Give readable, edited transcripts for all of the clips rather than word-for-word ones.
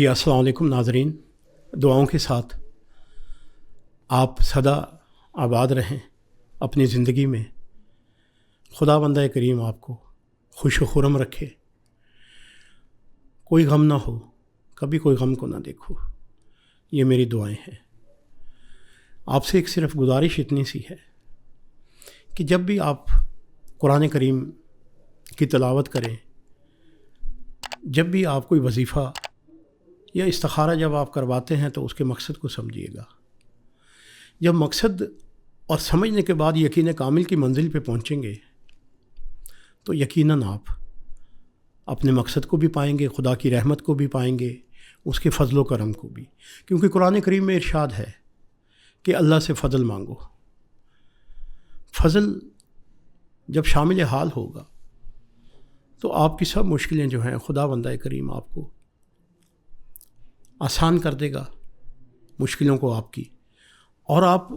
अस्सलाम वालेकुम नाज़रीन, दुआओं के साथ आप सदा आबाद रहें अपनी ज़िंदगी में। खुदा बंदा करीम आपको खुश खुरम रखे, कोई गम ना हो, कभी कोई गम को ना देखो, ये मेरी दुआएं हैं। आपसे एक सिर्फ गुजारिश इतनी सी है कि जब भी आप कुरान करीम की तिलावत करें, जब भी आप कोई वजीफ़ा या इस्तिखारा जब आप करवाते हैं तो उसके मकसद को समझिएगा। जब मकसद और समझने के बाद यकीन कामिल की मंजिल पे पहुंचेंगे तो यकीनन आप अपने मकसद को भी पाएंगे, खुदा की रहमत को भी पाएंगे, उसके फ़ज़ल व करम को भी। क्योंकि कुरान करीम में इरशाद है कि अल्लाह से फ़ज़ल मांगो। फ़ज़ल जब शामिल हाल होगा तो आपकी सब मुश्किलें जो हैं खुदा बंदा करीम आपको आसान कर देगा मुश्किलों को आपकी। और आप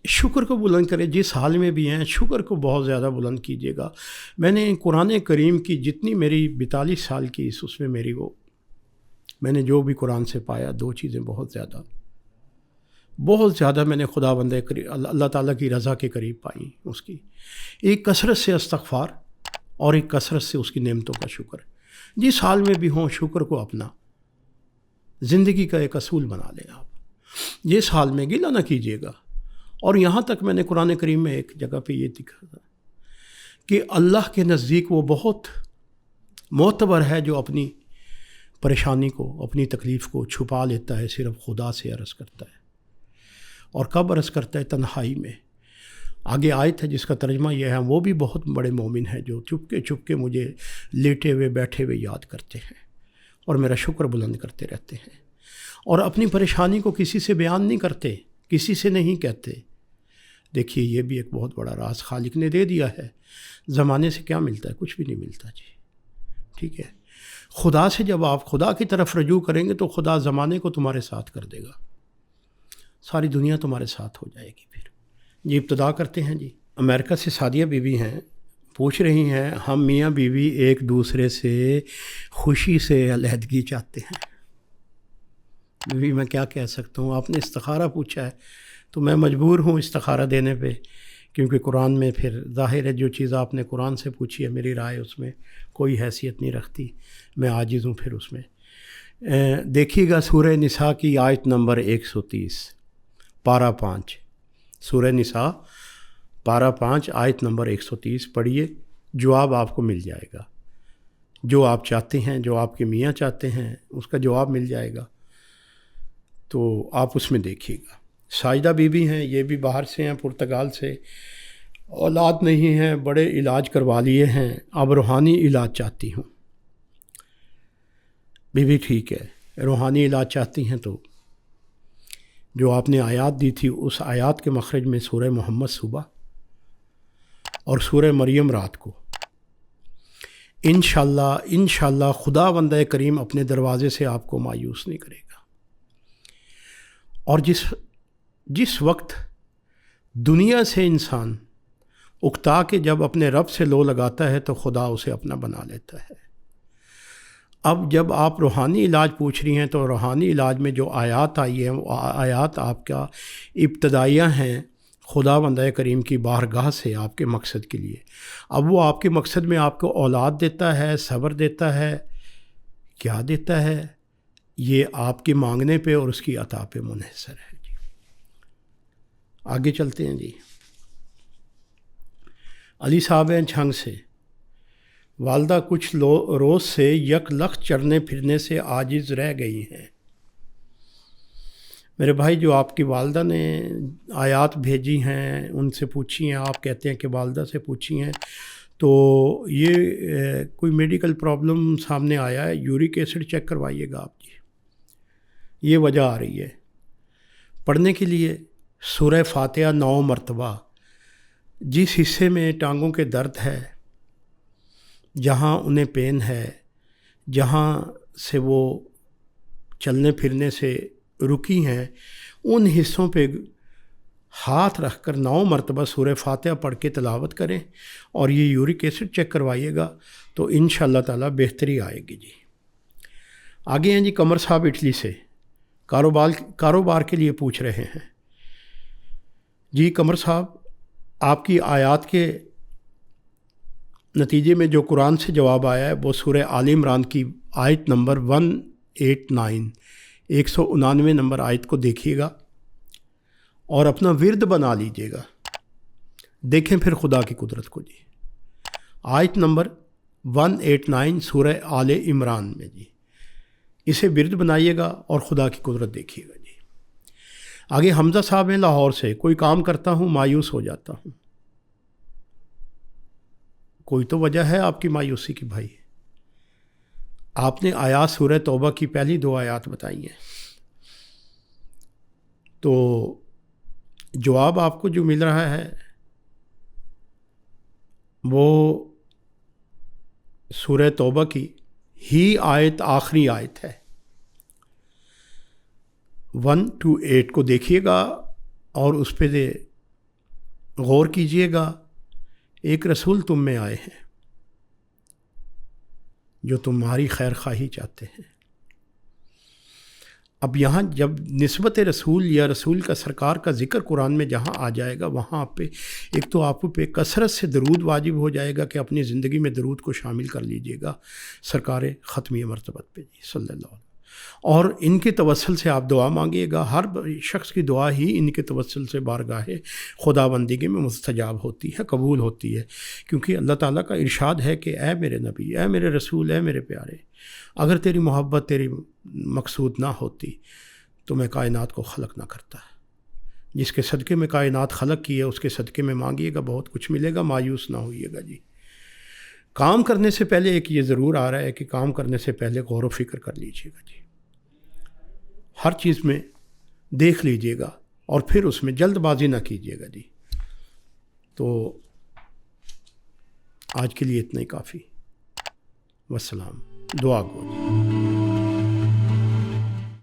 शुक्र को बुलंद करें, जिस हाल में भी हैं शुक्र को बहुत ज़्यादा बुलंद कीजिएगा। मैंने कुरान करीम की जितनी मेरी 42 साल की उसमें मेरी मैंने जो भी कुरान से पाया, दो चीज़ें बहुत ज़्यादा मैंने खुदा बंदे अल्लाह ताला की रज़ा के करीब पाई। उसकी एक कसरत से इस्तग़फ़ार और एक कसरत से उसकी नेमतों का शुक्र। जिस हाल में भी हों शुक्र को अपना ज़िंदगी का एक असूल बना लें आप। जिस हाल में गिला ना कीजिएगा। और यहाँ तक मैंने कुरान करीम में एक जगह पे ये दिखा था कि अल्लाह के नज़दीक वो बहुत मोतबर है जो अपनी परेशानी को, अपनी तकलीफ़ को छुपा लेता है, सिर्फ़ खुदा से अर्ज़ करता है। और कब अर्ज़ करता है? तन्हाई में। आगे आयत है जिसका तर्जमा यह है, वो भी बहुत बड़े मोमिन हैं जो चुपके चुपके मुझे लेटे हुए बैठे हुए याद करते हैं और मेरा शुक्र बुलंद करते रहते हैं और अपनी परेशानी को किसी से बयान नहीं करते, किसी से नहीं कहते। देखिए ये भी एक बहुत बड़ा राज खालिक ने दे दिया है। ज़माने से क्या मिलता है? कुछ भी नहीं मिलता जी, ठीक है। खुदा से जब आप खुदा की तरफ रजू करेंगे तो खुदा ज़माने को तुम्हारे साथ कर देगा, सारी दुनिया तुम्हारे साथ हो जाएगी। फिर जी इब्तदा करते हैं जी। अमेरिका से सादिया बीवी हैं, पूछ रही हैं, हम मियाँ बीवी एक दूसरे से खुशी से अलहदगी चाहते हैं। बीवी मैं क्या कह सकता हूँ, आपने इस्तिखारा पूछा है तो मैं मजबूर हूँ इस्तिखारा देने पे, क्योंकि कुरान में फिर ज़ाहिर है जो चीज़ आपने कुरान से पूछी है मेरी राय उसमें कोई हैसियत नहीं रखती, मैं आजिज़ हूँ फिर उसमें। देखिएगा सूरह निसा की आयत नंबर 130 पारा 5, सूरह निसा पारा 5 आयत नंबर 130 पढ़िए, जवाब आपको मिल जाएगा। जो आप चाहते हैं, जो आपके मियाँ चाहते हैं, उसका जवाब मिल जाएगा। तो आप उसमें देखिएगा। साजिदा बीबी हैं, ये भी बाहर से हैं, पुर्तगाल से। औलाद नहीं है, बड़े इलाज करवा लिए हैं, अब रूहानी इलाज चाहती हूँ। बीबी ठीक है, रूहानी इलाज चाहती हैं तो जो आपने आयत दी थी उस आयत के मखरज में सूरह मोहम्मद सुबह और सूरह मरियम रात को इंशाअल्लाह खुदा बंदा करीम अपने दरवाज़े से आपको मायूस नहीं करेगा। और जिस वक्त दुनिया से इंसान उकता के जब अपने रब से लो लगाता है तो खुदा उसे अपना बना लेता है। अब जब आप रूहानी इलाज पूछ रही हैं तो रूहानी इलाज में जो आयत आई है वो आयत आपका इब्तदाइया हैं खुदा बंदा करीम की बारगाह से आपके मकसद के लिए। अब वो आपके मकसद में आपको औलाद देता है, सब्र देता है, क्या देता है, ये आपके मांगने पे और उसकी अता पे मुनहसर है जी। आगे चलते हैं जी। अली साहब हैं छंग से, वालदा कुछ रोज़ से यक लख चढ़ने फिरने से आजिज़ रह गई हैं। मेरे भाई जो आपकी वालदा ने आयत भेजी हैं उनसे पूछी हैं, आप कहते हैं कि वालदा से पूछी हैं, तो ये कोई मेडिकल प्रॉब्लम सामने आया है, यूरिक एसिड चेक करवाइएगा आप जी, ये वजह आ रही है। पढ़ने के लिए सूरह फातिहा 9 मरतबा, जिस हिस्से में टांगों के दर्द है, जहाँ उन्हें पेन है, जहाँ से वो चलने फिरने से रुकी हैं, उन हिस्सों पे हाथ रख कर 9 मरतबा सूरह फातिहा पढ़ के तिलावत करें और ये यूरिक एसिड चेक करवाइएगा तो इंशाअल्लाह ताला बेहतरी आएगी जी। آگے ہیں جی قمر صاحب اٹلی سے، کاروبار کے لیے پوچھ رہے ہیں۔ جی قمر صاحب، آپ کی آیات کے نتیجے میں جو قرآن سے جواب آیا ہے وہ سورہ آل عمران کی آیت نمبر 189 199 نمبر آیت کو دیکھیے گا اور اپنا ورد بنا لیجیے گا، دیکھیں پھر خدا کی قدرت کو۔ جی آیت نمبر 189 سورہ آل عمران میں جی اسے ورد بنائیے گا اور خدا کی قدرت دیکھیے گا۔ جی آگے حمزہ صاحب ہیں لاہور سے، کوئی کام کرتا ہوں مایوس ہو جاتا ہوں۔ کوئی تو وجہ ہے آپ کی مایوسی کی بھائی، آپ نے آیات سورہ توبہ کی پہلی 2 آیات بتائی ہیں، تو جواب آپ کو جو مل رہا ہے وہ سورہ توبہ کی ہی آیت آخری آیت ہے، 1 to 8 کو دیکھیے گا اور اس پہ غور کیجیے گا۔ ایک رسول تم میں آئے ہیں جو تمہاری خیر خواہی چاہتے ہیں۔ اب یہاں جب نسبت رسول یا رسول کا سرکار کا ذکر قرآن میں جہاں آ جائے گا وہاں پہ ایک تو آپ پہ کثرت سے درود واجب ہو جائے گا کہ اپنی زندگی میں درود کو شامل کر لیجئے گا سرکار ختمی مرتبت پہ جی صلی اللہ علیہ وسلم، اور ان کے توسل سے آپ دعا مانگیے گا۔ ہر شخص کی دعا ہی ان کے توسل سے بارگاہ خدا بندگی میں مستجاب ہوتی ہے، قبول ہوتی ہے، کیونکہ اللہ تعالیٰ کا ارشاد ہے کہ اے میرے نبی، اے میرے رسول، اے میرے پیارے، اگر تیری محبت تیری مقصود نہ ہوتی تو میں کائنات کو خلق نہ کرتا۔ جس کے صدقے میں کائنات خلق کی ہے اس کے صدقے میں مانگیے گا، بہت کچھ ملے گا، مایوس نہ ہوئیے گا۔ جی کام کرنے سے پہلے ایک یہ ضرور آ رہا ہے کہ کام کرنے سے پہلے غور و فکر کر لیجیے گا۔ جی ہر چیز میں دیکھ لیجیے گا اور پھر اس میں جلد بازی نہ کیجیے گا۔ جی تو آج کے لیے اتنا ہی کافی، والسلام، دعا گو جی۔